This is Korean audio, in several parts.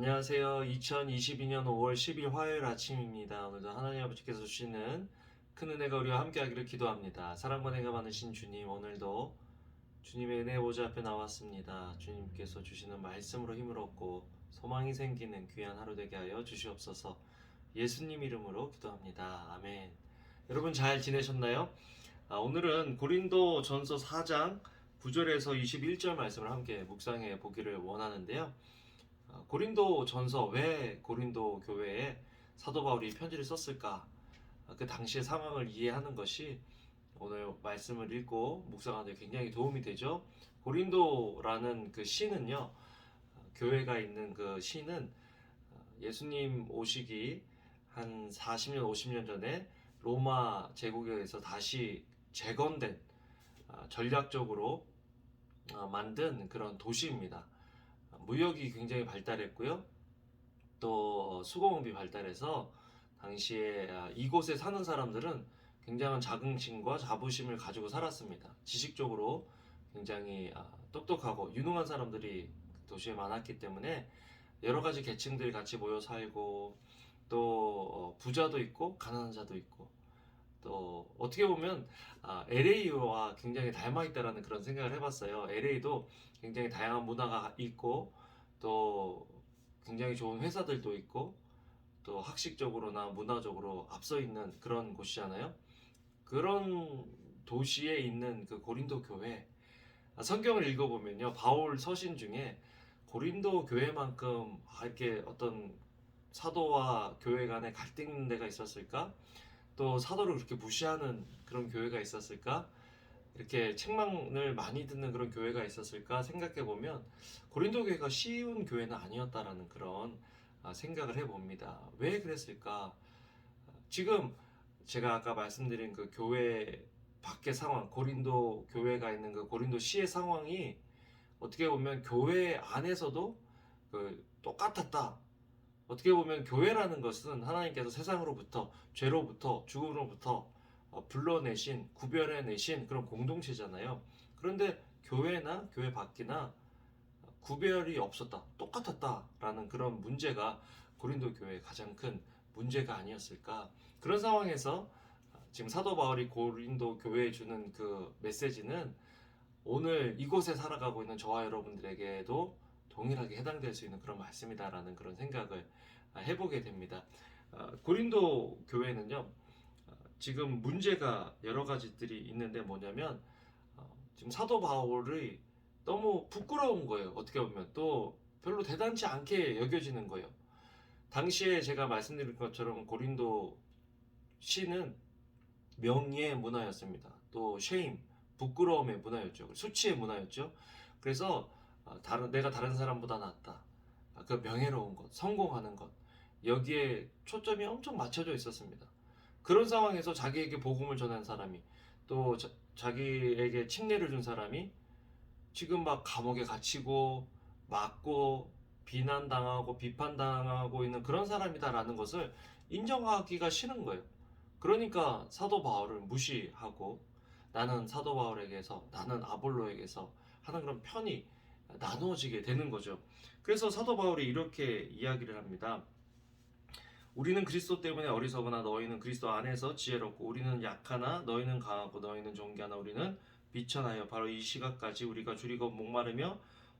안녕하세요. 2022년 5월 10일 화요일 아침입니다. 오늘도 하나님 아버지께서 주시는 큰 은혜가 우리와 함께하기를 기도합니다. 사랑과 은혜가 많으신 주님, 오늘도 주님의 은혜 보좌 앞에 나왔습니다. 주님께서 주시는 말씀으로 힘을 얻고 소망이 생기는 귀한 하루 되게 하여 주시옵소서. 예수님 이름으로 기도합니다. 아멘. 여러분 잘 지내셨나요? 오늘은 고린도 전서 4장 9절에서 21절 말씀을 함께 묵상해 보기를 원하는데요. 고린도 전서, 왜 고린도 교회에 사도 바울이 편지를 썼을까? 그 당시의 상황을 이해하는 것이 오늘 말씀을 읽고 묵상하는 데 굉장히 도움이 되죠. 고린도라는 그 시는요, 교회가 있는 그 시는 예수님 오시기 한 40년, 50년 전에 로마 제국에서 다시 재건된, 전략적으로 만든 그런 도시입니다. 무역이 굉장히 발달했고요. 또 수공업이 발달해서 당시에 이곳에 사는 사람들은 굉장한 자긍심과 자부심을 가지고 살았습니다. 지식적으로 굉장히 똑똑하고 유능한 사람들이 도시에 많았기 때문에 여러 가지 계층들이 같이 모여 살고, 또 부자도 있고 가난한 자도 있고, 또 어떻게 보면 LA와 굉장히 닮아 있다라는 그런 생각을 해봤어요. LA도 굉장히 다양한 문화가 있고, 또 굉장히 좋은 회사들도 있고, 또 학식적으로나 문화적으로 앞서 있는 그런 곳이잖아요. 그런 도시에 있는 그 고린도 교회, 성경을 읽어보면요, 바울 서신 중에 고린도 교회만큼 이렇게 어떤 사도와 교회 간에 갈등 있는 데가 있었을까? 또 사도를 그렇게 무시하는 그런 교회가 있었을까? 이렇게 책망을 많이 듣는 그런 교회가 있었을까 생각해 보면 고린도 교회가 쉬운 교회는 아니었다라는 그런 생각을 해봅니다. 왜 그랬을까? 지금 제가 아까 말씀드린 그 교회 밖의 상황, 고린도 교회가 있는 그 고린도 시의 상황이 어떻게 보면 교회 안에서도 똑같았다. 어떻게 보면 교회라는 것은 하나님께서 세상으로부터, 죄로부터, 죽음으로부터 불러내신, 구별해내신 그런 공동체잖아요. 그런데 교회나 교회 밖이나 구별이 없었다, 똑같았다라는 그런 문제가 고린도 교회의 가장 큰 문제가 아니었을까. 그런 상황에서 지금 사도 바울이 고린도 교회에 주는 그 메시지는 오늘 이곳에 살아가고 있는 저와 여러분들에게도 동일하게 해당될 수 있는 그런 말씀이다라는 그런 생각을 해보게 됩니다. 고린도 교회는요, 지금 문제가 여러 가지들이 있는데 뭐냐면, 지금 사도 바울이 너무 부끄러운 거예요. 어떻게 보면 또 별로 대단치 않게 여겨지는 거예요. 당시에 제가 말씀드린 것처럼 고린도 시는 명예의 문화였습니다. 또 쉐임, 부끄러움의 문화였죠. 수치의 문화였죠. 그래서 내가 다른 사람보다 낫다. 그 명예로운 것, 성공하는 것, 여기에 초점이 엄청 맞춰져 있었습니다. 그런 상황에서 자기에게 복음을 전한 사람이, 또 자기에게 침례를 준 사람이 지금 막 감옥에 갇히고 맞고 비난당하고 비판당하고 있는 그런 사람이다라는 것을 인정하기가 싫은 거예요. 그러니까 사도 바울을 무시하고 나는 사도 바울에게서, 나는 아볼로에게서 하는 그런 편이 나누어지게 되는 거죠. 그래서 사도 바울이 이렇게 이야기를 합니다. 우리는 그리스도 때문에 어리석으나 너희는 그리스도 안에서 지혜롭고, 우리는 약하나 너희는 강하고, 너희는 존귀하나 우리는 비천하여, 바로 이 시각까지 우리가 줄이고 목마르며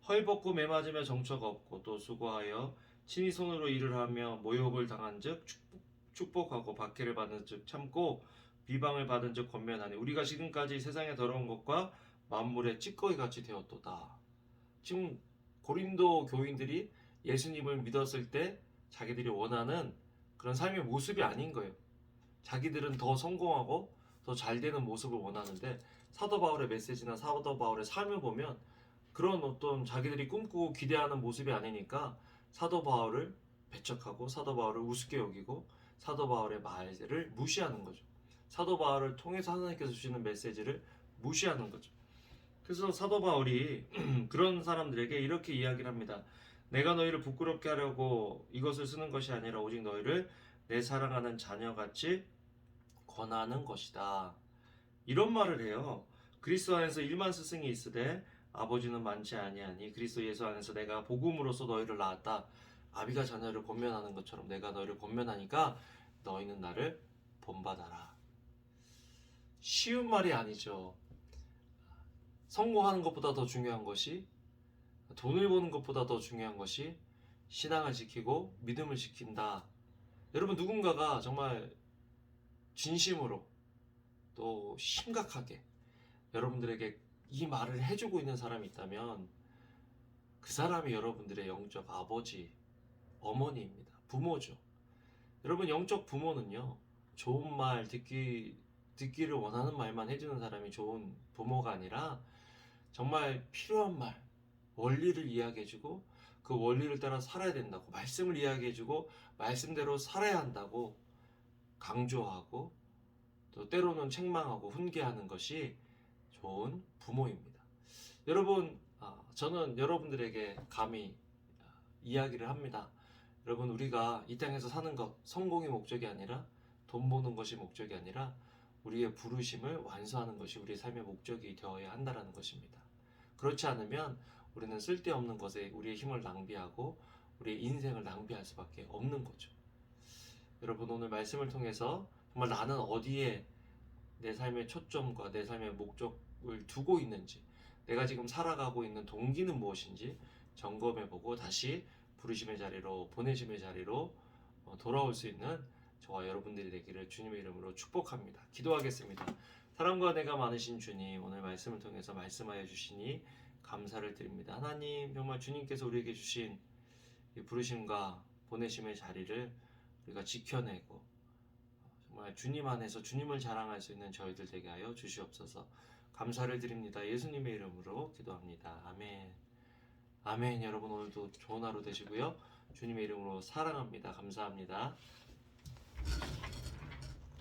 헐벗고 매맞으며 정처가 없고, 또 수고하여 친히 손으로 일을 하며 모욕을 당한 즉 축복하고, 박해를 받은 즉 참고, 비방을 받은 즉 권면하니 우리가 지금까지 세상의 더러운 것과 만물의 찌꺼기 같이 되었도다. 지금 고린도 교인들이 예수님을 믿었을 때 자기들이 원하는 그런 삶의 모습이 아닌 거예요. 자기들은 더 성공하고 더 잘 되는 모습을 원하는데, 사도 바울의 메시지나 사도 바울의 삶을 보면 그런 어떤 자기들이 꿈꾸고 기대하는 모습이 아니니까 사도 바울을 배척하고, 사도 바울을 우습게 여기고, 사도 바울의 말을 무시하는 거죠. 사도 바울을 통해서 하나님께서 주시는 메시지를 무시하는 거죠. 그래서 사도 바울이 그런 사람들에게 이렇게 이야기를 합니다. 내가 너희를 부끄럽게 하려고 이것을 쓰는 것이 아니라 오직 너희를 내 사랑하는 자녀같이 권하는 것이다. 이런 말을 해요. 그리스도 안에서 1만 스승이 있으되 아버지는 많지 아니하니 그리스도 예수 안에서 내가 복음으로써 너희를 낳았다. 아비가 자녀를 권면하는 것처럼 내가 너희를 권면하니까 너희는 나를 본받아라. 쉬운 말이 아니죠. 성공하는 것보다 더 중요한 것이, 돈을 버는 것보다 더 중요한 것이 신앙을 지키고 믿음을 지킨다. 여러분, 누군가가 정말 진심으로 또 심각하게 여러분들에게 이 말을 해주고 있는 사람이 있다면 그 사람이 여러분들의 영적 아버지, 어머니입니다. 부모죠. 여러분, 영적 부모는요, 좋은 말 듣기를 원하는 말만 해주는 사람이 좋은 부모가 아니라 정말 필요한 말, 원리를 이야기해주고 그 원리를 따라 살아야 된다고, 말씀을 이야기해주고 말씀대로 살아야 한다고 강조하고 또 때로는 책망하고 훈계하는 것이 좋은 부모입니다. 여러분, 저는 여러분들에게 감히 이야기를 합니다. 여러분, 우리가 이 땅에서 사는 것, 성공이 목적이 아니라 돈 버는 것이 목적이 아니라 우리의 부르심을 완수하는 것이 우리의 삶의 목적이 되어야 한다는 것입니다. 그렇지 않으면 우리는 쓸데없는 것에 우리의 힘을 낭비하고 우리의 인생을 낭비할 수밖에 없는 거죠. 여러분, 오늘 말씀을 통해서 정말 나는 어디에 내 삶의 초점과 내 삶의 목적을 두고 있는지, 내가 지금 살아가고 있는 동기는 무엇인지 점검해보고 다시 부르심의 자리로, 보내심의 자리로 돌아올 수 있는 저와 여러분들이 되기를 주님의 이름으로 축복합니다. 기도하겠습니다. 사랑과 은혜가 많으신 주님, 오늘 말씀을 통해서 말씀하여 주시니 감사를 드립니다. 하나님, 정말 주님께서 우리에게 주신 이 부르심과 보내심의 자리를 우리가 지켜내고 정말 주님 안에서 주님을 자랑할 수 있는 저희들 되게 하여 주시옵소서. 감사를 드립니다. 예수님의 이름으로 기도합니다. 아멘. 아멘. 여러분, 오늘도 좋은 하루 되시고요. 주님의 이름으로 사랑합니다. 감사합니다.